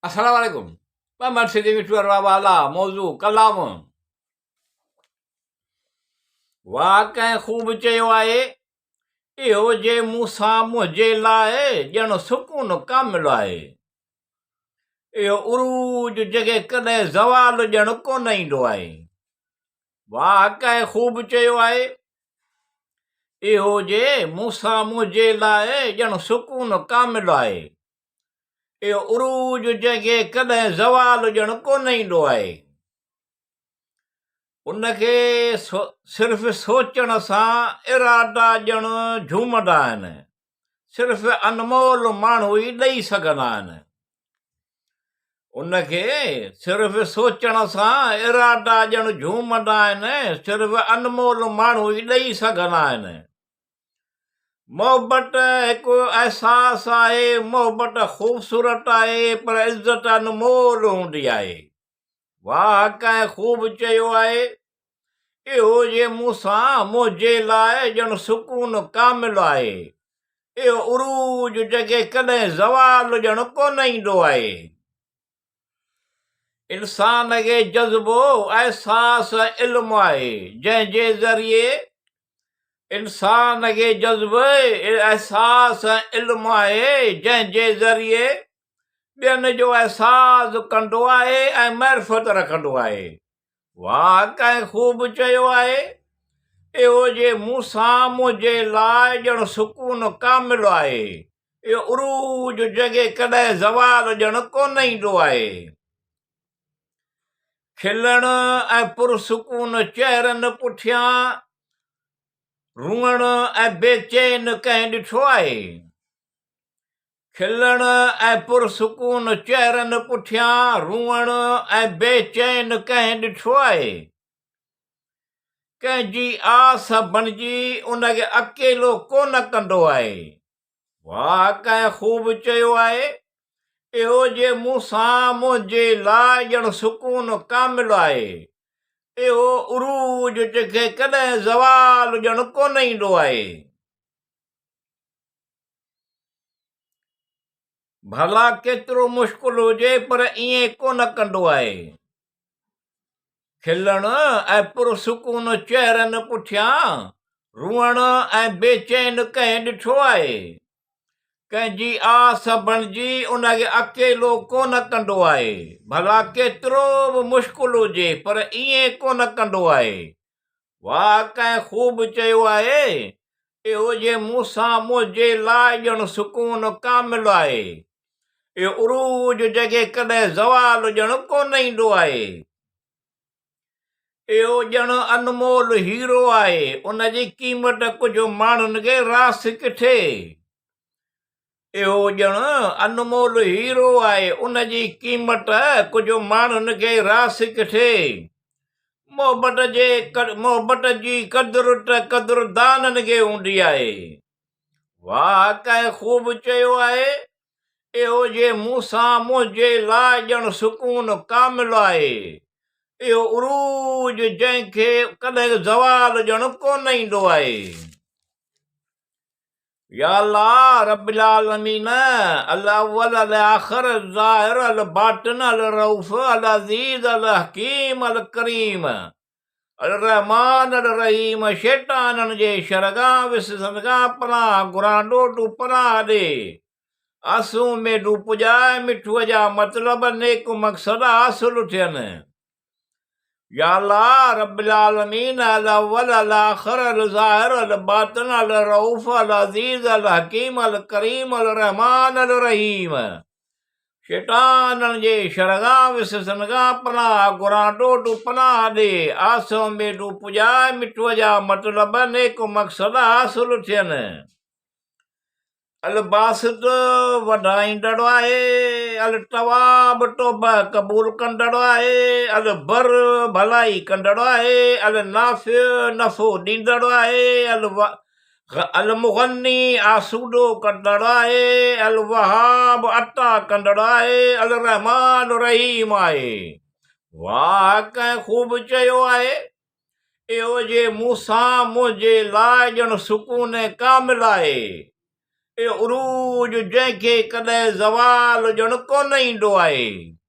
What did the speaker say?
अस्सलाम वालेकुम। मैं मर्सिडी मिठू वाला मौजू क़लाम। वाह कंहिं ख़ूब चयो आहे, इहो जे मूंसां मुंहिंजे लाइ ॼण सुकून कामिल आहे। इहो उरूज जॻहि कॾहिं ज़वाल ॼण कोन ईंदो आहे। वाह कंहिं ख़ूब चयो आहे, इहो जे मूंसां मुंहिंजे लाइ ॼण सुकून कामिल आहे। इहो उरूज जॻहि कॾहिं ज़वाल ॼण कोन ईंदो आहे। उनखे सिर्फ़ सोचण सां इरादा ॼण झूमंदा आहिनि। सिर्फ़ अनमोल माण्हू ई ॾेई सघंदा आहिनि। उनखे सिर्फ़ सोचण सां इरादा ॼण झूमंदा आहिनि। सिर्फ़ अनमोल माण्हू ई ॾेई सघंदा आहिनि। मोहबत हिकु अहसासु आहे, मोहबत ख़ूबसूरत आहे, पर इज़त अनमोल हूंदी आहे। वाह कंहिं ख़ूब चयो आहे, इहो जे मूंसां मुंहिंजे लाइ ॼण सुकून कामिल आहे। इहो उरूज जॻहि कॾहिं ज़वाल ॼण कोन ईंदो आहे। इंसान खे जज़्बो अहसासु इल्मु आहे, जंहिंजे ज़रिए इंसान खे जज़्बो अहसासु इल्मु आहे, जंहिंजे ज़रिए ॿियनि जो अहसासु कंदो आहे ऐं महरफ़त रखंदो आहे। वाह कंहिं ख़ूब चयो आहे, इहो जे मूंसां मुंहिंजे लाइ ॼण सुकून कामिल आहे। इहो उरूज जॻहि कॾहिं ज़वाल ॼण कोन ईंदो आहे। खिलण ऐं पुरसुकून चहिरनि पुठियां रुअण ऐं बेचैन कंहिं ॾिठो आहे। खिलण ऐं पुरसुकून चहिरनि पुठियां रुअण ऐं बेचैन कंहिं ॾिठो आहे। कंहिंजी आस बणिजी उनखे अकेलो कोन कंदो आहे। वाह कंहिं ख़ूब चयो आहे, इहो जे मूंसां मुंहिंजे लाइ ॼण सुकून कामिल आहे। इहो उरूज जॻहि कॾहिं ज़वाल ॼण कोन ईंदो आहे। भला केतिरो मुश्किल हुजे पर ईअं कोन कंदो आहे। खिलण ऐं पुरसुकून चहिरनि पुठियां रुअण ऐं बेचैन कंहिं ॾिठो आहे। कंहिंजी आस बणिजी उनखे अकेलो कोन कंदो आहे। भला केतिरो बि मुश्किल हुजे पर ईअं कोन कंदो आहे। वाह कंहिं ख़ूब चयो आहे, इहो जे मूंसां मुंहिंजे लाइ ॼण सुकून कामिल आहे। इहो उरूज जॻहि कॾहिं ज़वाल ॼण कोन ईंदो आहे। इहो ॼण अनमोल हीरो आहे, उनजी क़ीमत कुझु माण्हुनि खे रास किथे। इहो ॼण अनमोल हीरो आहे, उनजी क़ीमत कुझु माण्हुनि खे रास किथे। मोहबत जी क़दुरु त क़दुरदाननि खे हूंदी आहे। वाह कंहिं ख़ूब चयो आहे, इहो जे मूंसां मुंहिंजे लाइ ॼण सुकून कामिल आहे। इहो उरूज जंहिंखे कॾहिं ज़वाल ॼण कोन ईंदो आहे। या अल्लाह रब्बिल आलमीन, अल अव्वल अल आखिर अल ज़ाहिर अल बातिन अल रऊफ़ अल अज़ीज़ अल हकीम अल करीम अल रहमान अल रहीम। शैताननि जे शरगाह विससनि खां पनाह घुरां तूं पनाह ॾे। आसूं मेडू पुॼाए मिठूअ जा मतिलब नेक मक़सद हासिल थियनि। या अल्लाह रब्बिल आलमीन, अल अव्वल अल आखिर अल ज़ाहिर अल बातिन अल रऊफ़ अल अज़ीज़ अल हकीम अल करीम अल रहमान अल रहीम। शैताननि जे शरगाह विससनि खां पनाह घुरां तूं पनाह ॾे। आसो में तूं पुॼाए मिठूअ जा मतिलब नेक मक़सद हासिल थियनि। अल बासित वधाईंदड़ आहे, अल तवाब तौबा क़बूल कंदड़ आहे, अल बर भलाई कंदड़ आहे, अल नाफ़िय नफ़ो ॾींदड़ आहे, अल मुग़न्नी आसूदो कंदड़ आहे, अल वहाब अता कंदड़ आहे, अल रहमान रहीम आहे। वाह कंहिं ख़ूब चयो आहे, इहो जे मूंसां मुंहिंजे लाइ ॼण सुकून कामिल आहे। ए उरूज जंहिंखे कॾहिं ज़वाल ॼण कोन ईंदो आहे।